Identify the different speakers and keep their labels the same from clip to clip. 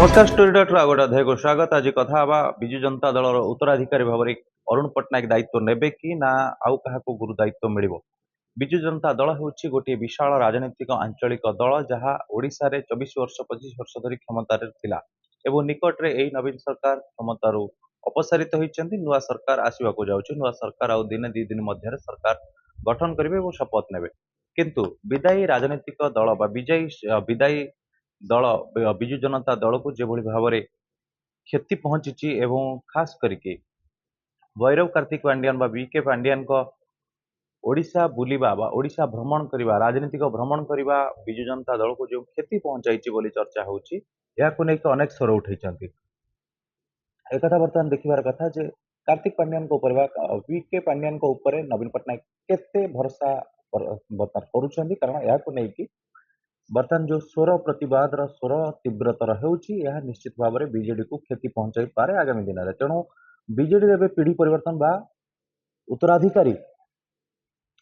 Speaker 1: नमस्कार story dot row गोटे अध्याय को स्वागत। आज कथा हवा विजु जनता दल उत्तराधिकारी भाव में अरुण पट्टनायक दायित्व नेबे कि ना आउ क्या गुरु दायित्व मिल। विजु जनता दल हूँ गोटे विशाल राजनीतिक आंचलिक दल जहाँ ओडिशा रे 24 वर्ष 25 वर्ष धरी क्षमतार थिला एवं निकट रे एही नवीन सरकार क्षमतारू अपसारित होइछन्ति। नुआ सरकार आसीबाकू जाउछि। नुआ सरकार आउ दिने दी दिन मध्य सरकार गठन करिवे एवं शपथ नेबे। किंतु विदायी राजनीतिक दल बा विदायी दल विजु जनता दल को जो भाव में क्षति पहुंची एवं खास करके भैरव कार्तिक पांड्यान बीके पांड्यान को ओडिशा बुलिबा बा ओडिशा भ्रमण करने राजनीतिक भ्रमण करने विजु जनता दल को जो क्षति पहुंचाई बोली चर्चा होची याकू नहीं अनेक स्वर उठेइछन्ति। एक कथा बर्तमान देखिबार कथा जे कार्तिक पांड्यान को ऊपर बीके पांड्यान को ऊपर नवीन पट्टनायक केते भरोसा करुछन्ति कारण याकू नहीं कि बर्तमान जो स्वर प्रतिवाद स्वर तीव्रतर होउछि यह निश्चित भाव में बीजेडी को क्षति पहुंचाई पारे आगामी दिन में। तेणु बीजेडी रे पीढ़ी परिवर्तन बा उत्तराधिकारी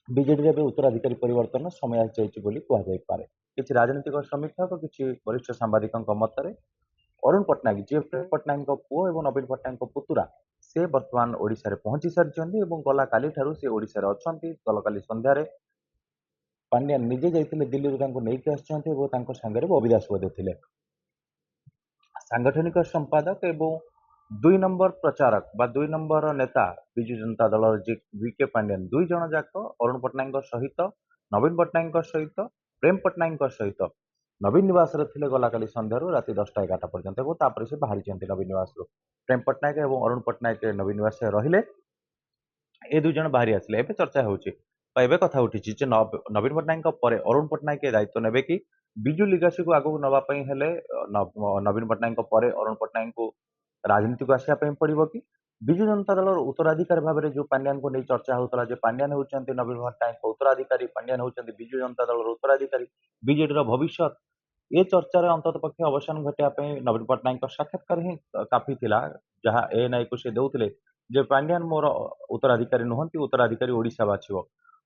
Speaker 1: बीजेडी रे उत्तराधिकारी परिवर्तन समय आसी बोली कह जाई पारे। किछि राजनीतिक समीक्षक किछि वरिष्ठ सांबादिकଙ୍କ मତରେ अरुण पट्टनायक जी प्रेम पट्टनायक पुओ एवं नवीन पट्टनायक पुतुरा से वर्तमान ओडिशा रे पहुंची सारिछन्ति एवं गला काली ठारू से ओडिशा रे अछन्ति। गला काली संध्या रे पांड्यान निजे जाइतिले दिल्ली रू तांको नेइके आछन्ति एवं तांको संगे बबी दास बोधे थिले सांगठनिक संपादक एवं 2 नंबर प्रचारक बा 2 नंबर नेता विजु जनता दल जी वीके पांड्यान दुई जन जाक अरुण पट्टनायक सहित नवीन पट्टनायक सहित प्रेम पट्टनायक सहित नवीन निवास थे गला काली संध्या राति 10टा 11टा पर्यंत और से बाहरी नवीन निवास प्रेम पट्टनायक और अरुण पट्टनायक नवीन निवास रहिले ए दुई जन बाहरी आसिले। एबे चर्चा होची एबे कथा उठी नवीन पट्टनायक पर अरुण पट्टनायक दायित्व नेबे कि बिजु लिगासी को आगु नवा हेले नवीन पट्टनायक पर अरुण पट्टनायक को राजनीति को आसिया पड़ो कि विजु जनता दल उत्तराधिकारी भाव में जो पांड्यान को नहीं चर्चा होता है पांड्यान होती नवीन पट्टनायक उत्तराधिकारी पांड्यान होती विजु जनता दल उत्तराधिकारी बीजेडी भविष्य ये चर्चार अंतत पक्षे अवसान घटापी नवीन पट्टनायक साक्षात्कार ही काफी थिला जहाँ एएनआई को से दौले जे पांड्यान मोर उत्तराधिकारी नुहति उत्तराधिकारी ओडिशा बाछिब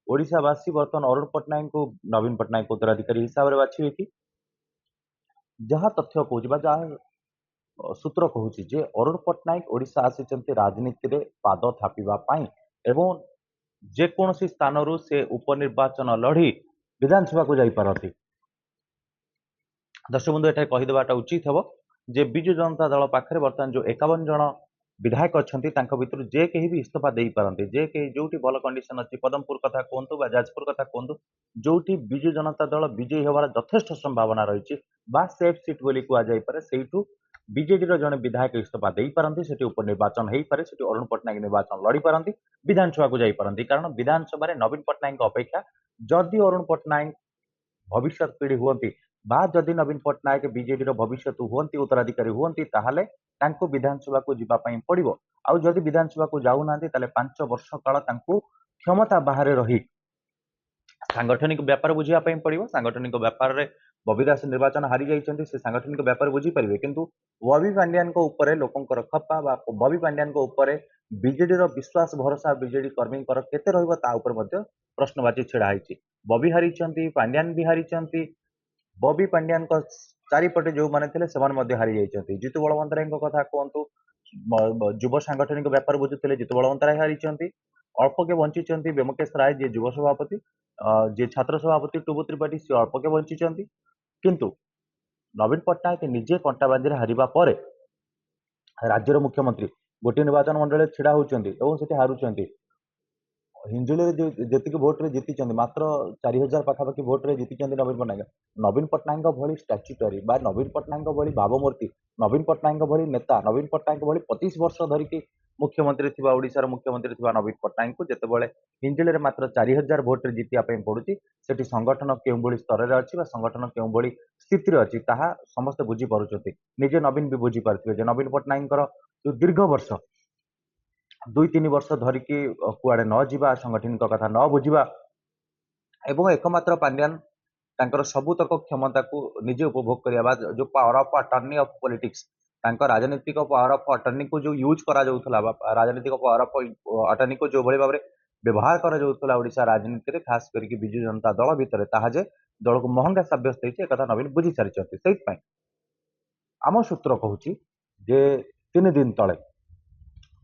Speaker 1: ओडिशावासी बर्तमान अरुण पट्टनायक को नवीन पट्टनायक उत्तराधिकारी हिसाब से बाछिबे कि जहाँ तथ्य कहूँ जहाँ सूत्र कहूँ जे अरुण पट्टनायक ओडिशा आसी राजनीति रे पाद थापिबा पाई एवं जेकोसी स्थान से उपनिर्वाचन लड़ी विधानसभा को जाई पारती। दर्शक बंधु एटा कहीदेवाटा उचित हम जे विजु जनता दल पाखे बर्तमान जो 51 जन विधायक अच्छा भर जे कहीं भी इस्तीफा दे पारती जे कहीं जो भल कंडीशन अच्छी पदमपुर कथा कहतु जाजपुर कथा कहतु जो विजु जनता दल विजयी होवार यथेष्ट संभावना रही सेफ सीट बोली कहुपे से बीजेडी जड़े विधायक इस्तीफा दे पारती से उपनिर्वाचन हो पारे से अरुण पट्टनायक निर्वाचन लड़ी पारती विधानसभा को जापारती कारण विधानसभा नवीन पट्टनायक अपेक्षा जदि अरुण पट्टनायक भविष्य पीढ़ी हुंती बा जदि नवीन पट्टनायक बीजेडी भविष्य हुंती उत्तराधिकारी हुंती ताहले तांको विधानसभा को जीवाई पड़ो आउ जदि विधानसभा को जाऊना 5 वर्ष काल क्षमता बाहर रही सांगठनिक व्यापार बुझापी पड़ो। सांगठनिक व्यापार में बबी दास निर्वाचन हारी जाइए से सांगठनिक व्यापार बुझी पारे किंतु बबी पांड्यान उपर लोकंर खपा बबी पांड्यान उपर बीजेडी विश्वास भरोसा बीजेडी कर्मी केते रहा प्रश्नवाची छिड़ा बबी हारी पांड्यान भी हारी बबी पांड्यान चारिपटे जो मैंने थे से हारी जाइए जितु बलवंतराय कथा कहतु युव सांगठनिक व्यापार बुझुते जितु बलवंतराय हारी अल्प के बंची बेमकेश राय जी युव सभापति जी छात्र सभापति टुबु त्रिपाठी सी अल्प के बंची किंतु नवीन पट्टनायक निजे कंटा बाजी हारिबा पर राज्यर मुख्यमंत्री गोटे निर्वाचन मंडल छिड़ा होती हारुंट हिंजुली जी भोट रे जीति मात्र 4000 पाखापाखि भोट रे जीति नवीन पट्टनायक भली स्टाच्यूटरी बा नवीन पट्टनायक भली भावमूर्ति नवीन पट्टनायक भली नेता नवीन पट्टनायक भली 25 वर्ष धरिकी मुख्यमंत्री थी ओडिशार मुख्यमंत्री थी नवीन पट्टनायक को जितेबाला हिंजुली मात्र 4000 भोट रे जीतिया पड़ुची से संगठन केउं स्तर में अच्छी संगठन केउं स्थिति अच्छी ताहा समस्त बुझी पारुछंती निजे नवीन भी बुझी पार्थिबे नवीन पट्टनायक जो दीर्घ वर्ष 2-3 वर्ष धरिकी कुआड़े न जीवा संगठनिक कथा न बुझा एवं एकमात्र पांड्यान तांकर सबुतक क्षमता को निजे उपभोग करवा जो power of attorney of politics राजनीतिक पावर ऑफ अटर्नी को जो यूज करा राजनीतिक पावर ऑफ अटर्नी को जो भाव में व्यवहार करा ओडिशा राजनीति में खास करके विजु जनता दल भितर ताहा जे दल को महंगा सब्यस्त होती नवीन बुझी सारी से आम सूत्र कहूँ जे 3 दिन तले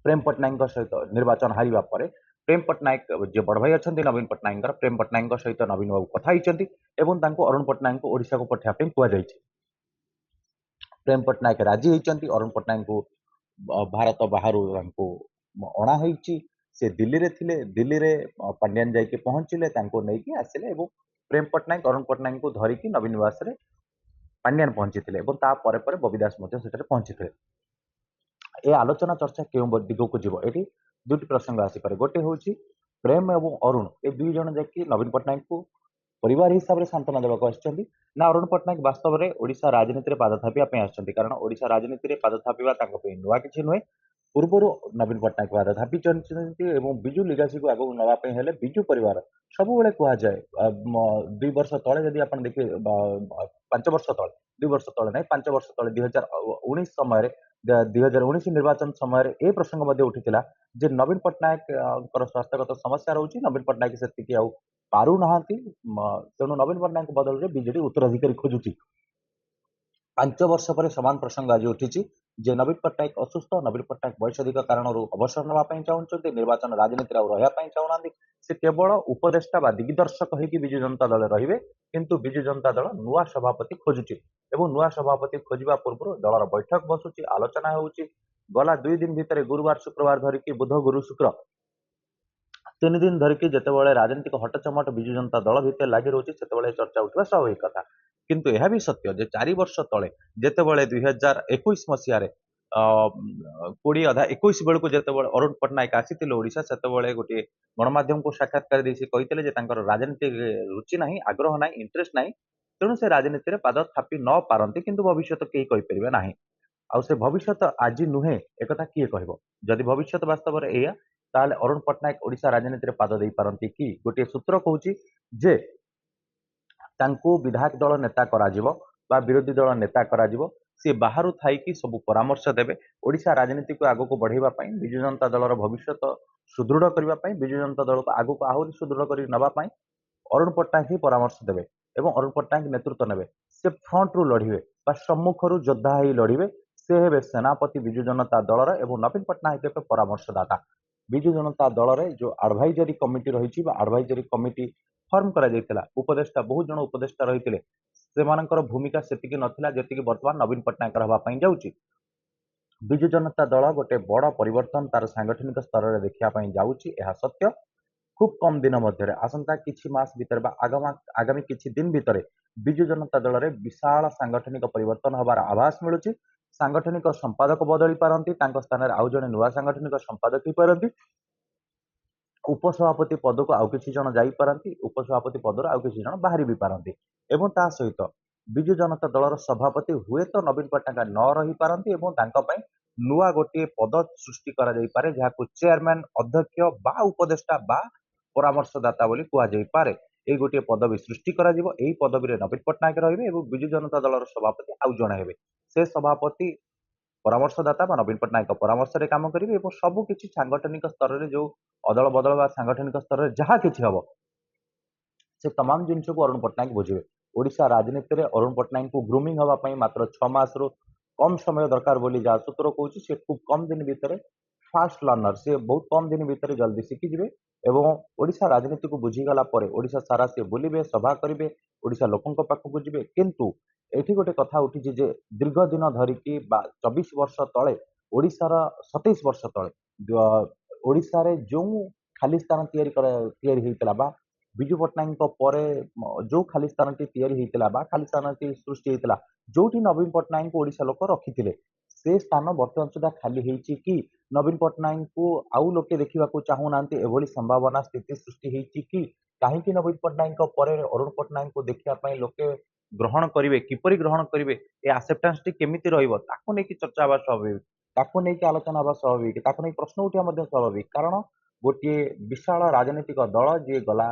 Speaker 1: प्रेम पट्टनायक सहित निर्वाचन हारिबा परे प्रेम पट्टनायक जे बड़ भाई अच्छा नवीन पट्टनायक प्रेम पट्टनायक सहित नवीन बाबू कथा होती अरुण पट्टनायक को ओडिशा को पठाइबा कहुई प्रेम पट्टनायक राजी होती अरुण पट्टनायक को भारत बाहर अणाई से दिल्ली रे थिले दिल्ली रे पांड्यान जाइए पहुंचले नहीं आसिले प्रेम पट्टनायक अरुण पट्टनायक को धरिकी नवीन निवास रे पांड्यान पहुंची बबी दास पहुंची ए आलोचना चर्चा क्यों दिग को जीव ये दुटी प्रसंग आसीपे गोटे हूँ प्रेम और अरुण ए दुई जन जाकि नवीन पट्टनायक को परिवार हिसाब से सांत्वना देवाक ना अरुण पट्टनायक वास्तव में ओडिशा राजनीति में पाद थापिया आसुच्च कारण ओडिशा राजनीति में पाद थापिबा नुआ किसी नुहे पूर्वर नवीन पट्टनायक पाद थापी विजु लिगासी को आगे नापी हेले विजु परिवार सब कहुए 2 वर्ष तले जदि आप देखिए 5 वर्ष तले 2 वर्ष तले ना 5 वर्ष तले 2019 समय 2019 निर्वाचन समय ए प्रसंग उठी जे नवीन पट्टनायक स्वास्थ्यगत समस्या रोचे नवीन पट्टनायक से पारु ना तेणु नवीन पट्टनायक बदल में बीजेडी उत्तराधिकारी खोजुची 5 वर्ष पर समान प्रसंग आज उठी जे नवीन पट्टनायक असुस्थ नवीन पट्टनायक वैषयिक कारण अवसर नापी चाहते निर्वाचन राजनीति रही चाहूना से केवल उपदेष्टा बा दिग्दर्शक होगी विजु जनता दल रे किंतु विजु जनता दल नुआ सभापति खोजुची नुआ सभापति खोजा पूर्व दलर बैठक बसुची आलोचना होउची गला 2 दिन भितर गुरुवार शुक्रवार धरिकी बुध गुरु शुक्र 3 दिन धरिकी जितेबाला राजनीतिक हटचमट विजु जनता दल भितर लगी रोचे से चर्चा उठा स्वाभाविक कथा किंतु यह भी सत्य जे 4 वर्ष तले जितेबाला 2021 मसीह 20 अधा 21 बेलू जो अरुण पट्टनायक आसी ओडिशा से गोटे गणमाध्यम को साक्षात्कार कहते राजनीति रुचि ना आग्रह ना इंटरेस्ट ना तेणु से राजनीति में पाद थापी न पारती किंतु भविष्य कहीं कहींपर ना आउ से भविष्य आज नुहे एक किए कह जदि भविष्य वास्तव में एया ताले अरुण पट्टनायक ओडिशा राजनीति में पाद दे पारती कि गोटे सूत्र कहूँ जे तांको विधायक दल नेता कराजिबो बा विरोधी दल नेता कराजिबो सी बाहर थी सब परामर्श देवे ओडिशा राजनीति को आगक बढ़ेबा पई विजु जनता दलर भविष्य सुदृढ़ करने विजु जनता दल को आगक आहरी सुदृढ़ कर नापी अरुण पट्टनायक ही परामर्श देवे एवं अरुण पट्टनायक नेतृत्व नेबे से फ्रंट रु लड़िबे बा सम्मुख रु योद्धा ही लड़िबे से हेबे सेनापति विजु जनता दलर एवं नवीन पट्टनायक हेबे परामर्शदाता विजु जनता दल रे जो एडवाइजरी कमिटी रही एडवाइजरी कमिटी फर्म करा उपदेष्टा बहुत जन उपदेष्टा रही से भूमिका सेतिकी नथिला जेतिकी वर्तमान नवीन पट्टनायक हवाई जाऊँगी विजु जनता दल गोटे बड़ परिवर्तन तार सांगठनिक स्तर में देखा जाऊँगी यह सत्य खूब कम दिन मध्य आसंता किछि मास भीतर आगामी किछि दिन भितर विजु जनता दल में विशाल सांगठनिक परिवर्तन हबार आभास मिलूँ सांगठनिक संपादक बदली पारती स्थान में आउ जड़े नुआ सांगठनिक संपादक हो पारती उपसभापति पद को आउ किछि जन जाई पारती उपसभापति पदर आउ किछि जन बाहरी भी पारती एवं ता सहित विजु जनता दलर सभापति हुए तो नवीन पट्टनायक न रही पारती एवं तांका पई नुआ गोटे पद सृष्टि करा जाई पारे जहाको चेयरमैन अध्यक्ष बा उपदेष्टा बा परामर्शदाता बोली कुआ जाई पारे ए गोटे पदवी सृष्टि करा जिवो एई पदवी रे नवीन पट्टनायक रहिबे एवं विजु जनता दलर सभापति आउ जणे हेबे से सभापति परामर्शदाता नवीन पट्टनायक परामर्श रे काम करेंगे और सबकि सांगठनिक स्तर में जो अदल बदल सांगठनिक स्तर में जहाँ कि हम से तमाम जिन को अरुण पट्टनायक बुझे ओडिशा राजनीति में अरुण पट्टनायक को ग्रूमिंग हाँपाई मात्र 6 मास रु कम समय दरकार बोली जहाँ सूत्र कहूँ से खूब कम दिन भितर फास्ट लर्नर से बहुत कम दिन भितर जल्दी शिखिजे एवं ओडिशा राजनीति को बुझीगला ओडिशा सारा से बुलवे सभा करेंगे ओडिशा लोकों पाखक जी किंतु एठी गोटे कथा उठी जे दीर्घ दिन धरिकी 24 वर्ष तले ओडिशार 27 वर्ष तले ओडिशा रे जो खाली स्थान तैयारी बा विजु पट्टनायक पर जो खाली स्थान तैयारी बा खाली स्थान सृष्टि होता जो नवीन पट्टनायक को ओडिशा लोक रखी से स्थान बर्तमान सुधा खाली होती कि नवीन पट्टनायक को आउ लोके देखा चाहूना एभली संभावना स्थिति सृष्टि होती कि कहीं नवीन पट्टनायक पर अरुण पट्टनायक को देखापी लोके ग्रहण करेंगे किपरि ग्रहण करेंगे ये आसेप्टान्स टी केमिति रहिबो ताको नै कि चर्चा हवा स्वाभाविक ताको नै कि आलोचना हवा स्वाभाविक ताको नै प्रश्न उठिया मध्य स्वाभाविक कारण गोटे विशाल राजनीतिक दल जी गला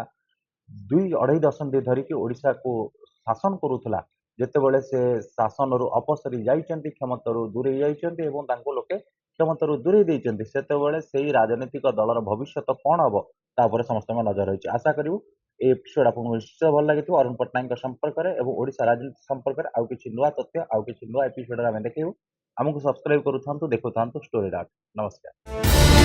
Speaker 1: 2-2.5 दशंधि धरिकी ओडिशा को शासन करूथला जेतेबेले से शासन रु अपसरी जाइचंती क्षमतारू दूरे जाइचंती एवं तांको लोके क्षमतारू दूरे देइचंती सेतेबेले सेही राजनीतिक दलर भविष्य कौन हबो ता ऊपर समस्त नजर रही आशा करिवु ए एपिसोड आपको निश्चय भल लगे अरुण पट्टनायक संपर्क में और ओडिशा राजनीति संपर्क में आउ किछि नुआ तथ्य आउ किछि नुआ एपिसोड आमे देखिबु। हमकु सब्सक्राइब करू देखु स्टोरी डॉट। नमस्कार।